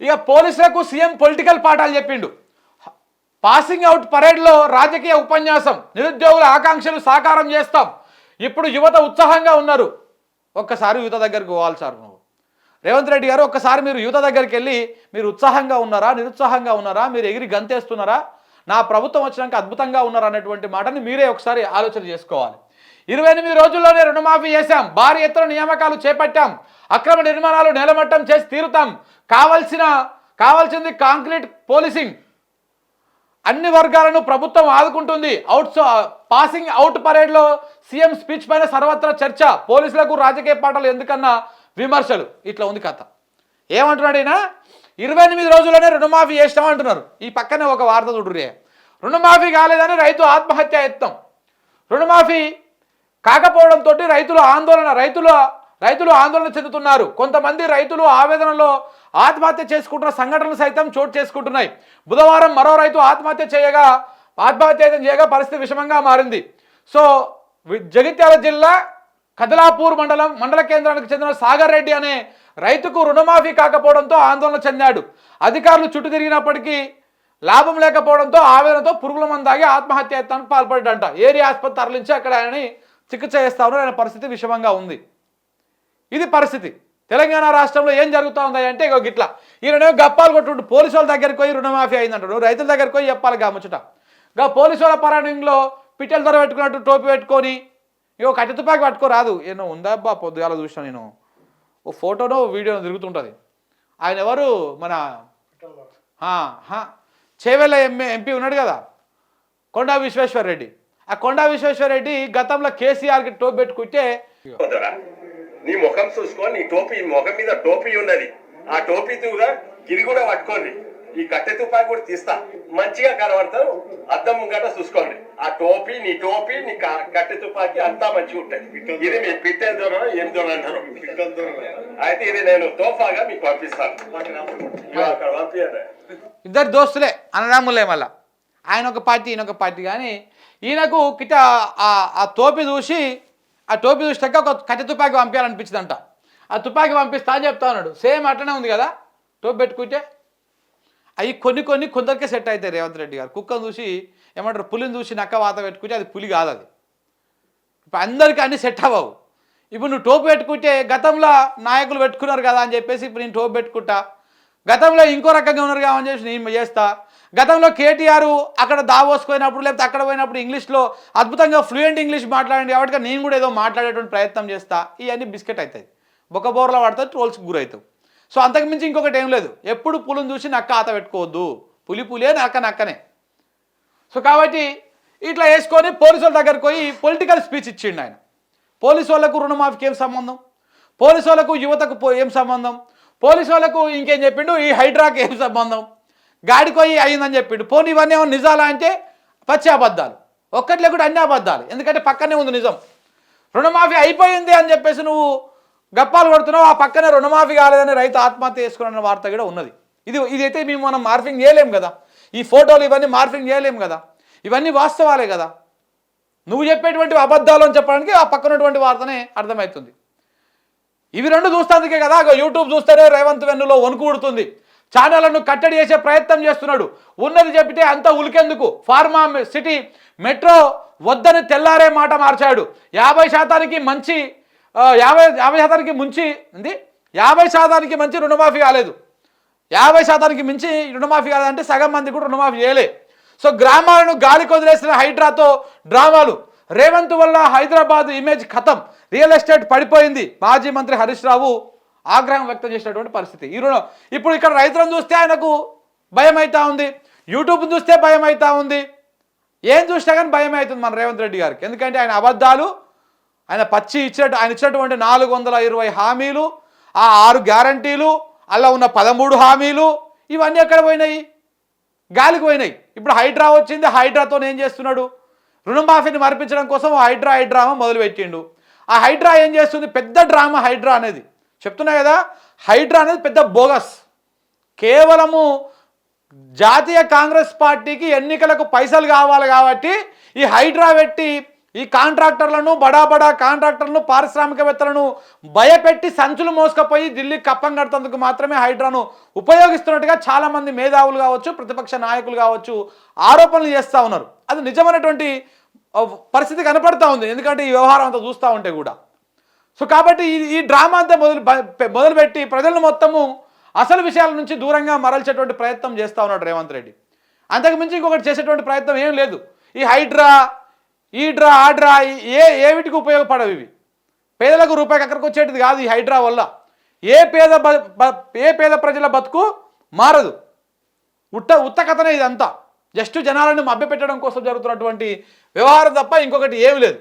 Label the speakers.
Speaker 1: ఇక పోలీసులకు CM political పాఠాలు చెప్పిండు. పాసింగ్ అవుట్ పరేడ్లో రాజకీయ ఉపన్యాసం, నిరుద్యోగుల ఆకాంక్షలు సాకారం చేస్తాం. ఇప్పుడు యువత ఉత్సాహంగా ఉన్నారు. ఒక్కసారి యువత దగ్గరికి పోవాలి సార్. నువ్వు రేవంత్ రెడ్డి గారు ఒక్కసారి మీరు యువత దగ్గరికి వెళ్ళి మీరు ఉత్సాహంగా ఉన్నారా, నిరుత్సాహంగా ఉన్నారా, మీరు ఎగిరి గంతేస్తున్నారా, నా ప్రభుత్వం వచ్చినాక అద్భుతంగా ఉన్నారా అనేటువంటి మాటని మీరే ఒకసారి ఆలోచన చేసుకోవాలి. 28 రోజుల్లోనే రుణమాఫీ చేశాం, భారీ ఎత్తున నియామకాలు చేపట్టాం, అక్రమ నిర్మాణాలు నేలమట్టం చేసి తీరుతాం, కావాల్సింది కాంక్రీట్ పోలీసింగ్, అన్ని వర్గాలను ప్రభుత్వం ఆదుకుంటుంది. పాసింగ్ అవుట్ పరేడ్లో సీఎం స్పీచ్ పైన సర్వత్రా చర్చ, పోలీసులకు రాజకీయ పాఠాలు ఎందుకన్నా విమర్శలు. ఇట్లా ఉంది కథ. ఏమంటున్నాడు ఈయన? 28 రోజుల్లోనే రుణమాఫీ చేస్తామంటున్నారు. ఈ పక్కనే ఒక వార్త చూడురే, రుణమాఫీ కాలేదని రైతు ఆత్మహత్య యత్నం. రుణమాఫీ కాకపోవడంతో రైతులు ఆందోళన చెందుతున్నారు. కొంతమంది రైతులు ఆవేదనలో ఆత్మహత్య చేసుకుంటున్న సంఘటనలు సైతం చోటు చేసుకుంటున్నాయి. బుధవారం మరో రైతు ఆత్మహత్య చేయగా పరిస్థితి విషమంగా మారింది. సో జగిత్యాల జిల్లా కదలాపూర్ మండల కేంద్రానికి చెందిన సాగర్ రెడ్డి అనే రైతుకు రుణమాఫీ కాకపోవడంతో ఆందోళన చెందాడు. అధికారులు చుట్టూ తిరిగినప్పటికీ లాభం లేకపోవడంతో ఆవేదనతో పురుగుల మందు తాగి ఆత్మహత్య యత్నానికి పాల్పడ్డాడంట. ఏరియా ఆసుపత్రి తరలించి అక్కడ ఆయనని చికిత్స చేస్తా ఉన్నారు. ఆయన పరిస్థితి విషమంగా ఉంది. ఇది పరిస్థితి. తెలంగాణ రాష్ట్రంలో ఏం జరుగుతూ ఉంది అంటే ఇగో గిట్లా ఈయననే గప్పాలు కొట్టుండు. పోలీసు వాళ్ళ దగ్గరికి పోయి రుణమాఫీ అయిందంటాడు, రైతుల దగ్గరికి పోయి చెప్పాలి కాముచ్చట. ఇంకా పోలీసు వాళ్ళ పరాణంలో పిట్టెల ధర పెట్టుకున్నట్టు టోపీ పెట్టుకొని ఇగో కట్టె తుపాకి పట్టుకోరాదు. ఏమో ఉందా అబ్బా, పొద్దుగాల చూసినా నేను ఓ ఫోటోనో వీడియోనో తిరుగుతుంటుంది. ఆయన ఎవరు? మన చేవెళ్ళ ఎంపీ ఉన్నాడు కదా, కొండా విశ్వేశ్వరరెడ్డి. ఆ కొండా విశ్వేశ్వరరెడ్డి గతంలో కేసీఆర్కి టోపీ పెట్టుకుంటే
Speaker 2: నీ ముఖం చూసుకో, నీ టోపీ ముఖం మీద టోపీ ఉన్నది, ఆ టోపీ కూడా ఇది కూడా పట్టుకోండి, ఈ కట్టె తుపాకి కూడా తీస్తా, మంచిగా కనబడతావు, అద్దం గట్ట చూసుకోండి. ఆ టోపీ నీ కట్టె తుపాకి అంతా మంచిగా ఉంటుంది. ఇది మీ పిట్టెల దూరం ఏం దూరం అంటారు. అయితే ఇది నేను తోఫాగా మీకు పంపిస్తాను. అక్కడ పంపించండి.
Speaker 1: ఇద్దరు దోస్తులే, అన్నదమ్ములే. మళ్ళా ఆయన ఒక పార్టీ ఈయన ఒక పార్టీ. కానీ ఈయనకు కిట ఆ టోపీ చూసాక ఒక కట్టె తుపాకి పంపించాలనిపించిందంట. ఆ తుపాకి పంపిస్తా అని చెప్తా ఉన్నాడు. సేమ్ అట్లనే ఉంది కదా టోపీ పెట్టుకుంటే. అవి కొందరికే సెట్ అవుతాయి. రేవంత్ రెడ్డి గారు కుక్కను చూసి ఏమంటారు, పులిని చూసి నక్క వాత పెట్టుకుంటే అది పులి కాదు. అది ఇప్పుడు అందరికీ అన్నీ సెట్ అవ్వవు. ఇప్పుడు నువ్వు టోపీ పెట్టుకుంటే గతంలో నాయకులు పెట్టుకున్నారు కదా అని చెప్పేసి ఇప్పుడు నేను టోపీ పెట్టుకుంటా, గతంలో ఇంకో రకంగా ఉన్నారు కావని చెప్పి నేను చేస్తా. గతంలో కేటీఆర్ అక్కడ దావోసుకుపోయినప్పుడు లేకపోతే అక్కడ పోయినప్పుడు ఇంగ్లీష్లో అద్భుతంగా ఫ్లూయెంట్ ఇంగ్లీష్ మాట్లాడండి కాబట్టి నేను కూడా ఏదో మాట్లాడేటువంటి ప్రయత్నం చేస్తా. ఇవన్నీ బిస్కెట్ అవుతాయి, బొక్కబోర్లో పడుతుంది, ట్రోల్స్కి గురవుతావు. సో అంతకుమించి ఇంకొకటి ఏం లేదు. ఎప్పుడు పులిని చూసి నక్క ఆత పెట్టుకోవద్దు, పులియే నక్కనే. సో కాబట్టి ఇట్లా వేసుకొని పోలీసుల దగ్గరకు పోయి పొలిటికల్ స్పీచ్ ఇచ్చిండు ఆయన. పోలీసు వాళ్ళకు రుణమాఫీకి ఏం సంబంధం, పోలీసు వాళ్ళకు యువతకు ఏం సంబంధం, పోలీసు వాళ్ళకు ఇంకేం చెప్పిండు, ఈ హైడ్రాకి ఏం సంబంధం, గాడిపోయి అయిందని చెప్పిండు. పోనీ ఇవన్నీ ఏమో నిజాలా అంటే పచ్చి అబద్ధాలు, ఒక్కటి లేకుండా అన్ని అబద్ధాలు. ఎందుకంటే పక్కనే ఉంది నిజం. రుణమాఫీ అయిపోయింది అని చెప్పేసి నువ్వు గప్పాలు కొడుతున్నావు, ఆ పక్కనే రుణమాఫీ కాలేదని రైతు ఆత్మహత్య చేసుకున్న వార్త కూడా ఉన్నది. ఇదైతే మనం మార్ఫింగ్ చేయలేం కదా, ఈ ఫోటోలు ఇవన్నీ మార్ఫింగ్ చేయలేం కదా, ఇవన్నీ వాస్తవాలే కదా. నువ్వు చెప్పేటువంటి అబద్ధాలు అని చెప్పడానికి ఆ పక్కనటువంటి వార్తనే అర్థమవుతుంది. ఇవి రెండు చూస్తాందుకే కదా యూట్యూబ్ చూస్తేనే రేవంత్ వెన్నులో వణుకు పుడుతుంది. ఛానళ్లను కట్టడి చేసే ప్రయత్నం చేస్తున్నాడు. ఉన్నది చెప్పితే అంతా ఉలికెందుకు, ఫార్మా సిటీ మెట్రో వద్దని తెల్లారే మాట మార్చాడు. 50% మంచి 50% మంచి రుణమాఫీ కాలేదు. 50% మించి రుణమాఫీ కాదంటే సగం మంది కూడా రుణమాఫీ చేయలే. సో గ్రామాలను గాలికి వదిలేసిన హైడ్రాతో డ్రామాలు. రేవంత్ వల్ల హైదరాబాద్ ఇమేజ్ ఖతం, రియల్ ఎస్టేట్ పడిపోయింది. మాజీ మంత్రి హరీష్ రావు ఆగ్రహం వ్యక్తం చేసినటువంటి పరిస్థితి. ఇప్పుడు ఇక్కడ రైతులను చూస్తే ఆయనకు భయం అవుతా ఉంది, యూట్యూబ్ చూస్తే భయం అవుతా ఉంది, ఏం చూసినా కానీ భయం అవుతుంది మన రేవంత్ రెడ్డి గారికి. ఎందుకంటే ఆయన అబద్ధాలు, ఆయన ఇచ్చినటువంటి 420 హామీలు, ఆ 6 గ్యారంటీలు, అలా ఉన్న 13 హామీలు, ఇవన్నీ ఎక్కడ పోయినాయి? గాలికి పోయినాయి. ఇప్పుడు హైడ్రా వచ్చింది, హైడ్రాతో ఏం చేస్తున్నాడు? రుణమాఫీని మరిపించడం కోసం హైడ్రామా మొదలుపెట్టిండు. ఆ హైడ్రా ఏం చేస్తుంది? పెద్ద డ్రామా హైడ్రా అనేది. చెప్తున్నా కదా, హైడ్రా అనేది పెద్ద బోగస్. కేవలము జాతీయ కాంగ్రెస్ పార్టీకి ఎన్నికలకు పైసలు కావాలి కాబట్టి ఈ హైడ్రా పెట్టి ఈ కాంట్రాక్టర్లను బడా కాంట్రాక్టర్లను పారిశ్రామికవేత్తలను భయపెట్టి సంచులు మోసుకపోయి ఢిల్లీ కప్పం కడుతందుకు మాత్రమే హైడ్రాను ఉపయోగిస్తున్నట్టుగా చాలామంది మేధావులు కావచ్చు, ప్రతిపక్ష నాయకులు కావచ్చు ఆరోపణలు చేస్తూ ఉన్నారు. అది నిజమైనటువంటి పరిస్థితి కనపడతా ఉంది, ఎందుకంటే ఈ వ్యవహారం అంతా చూస్తూ ఉంటే కూడా. సో కాబట్టి ఈ డ్రామా అంతా మొదలుపెట్టి ప్రజలను మొత్తము అసలు విషయాల నుంచి దూరంగా మరల్చేటువంటి ప్రయత్నం చేస్తూ ఉన్నాడు రేవంత్ రెడ్డి. అంతకుమించి ఇంకొకటి చేసేటువంటి ప్రయత్నం ఏం లేదు. ఈ హైడ్రా ఆడ్రా ఏవిటికి ఉపయోగపడవు ఇవి. పేదలకు రూపాయికి అక్కడికి వచ్చేటిది కాదు ఈ హైడ్రా వల్ల. ఏ పేద ప్రజల బతుకు మారదు. ఉత్త కథనే ఇదంతా. జస్ట్ జనాలను మభ్యపెట్టడం కోసం జరుగుతున్నటువంటి వ్యవహారం తప్ప ఇంకొకటి ఏమి లేదు.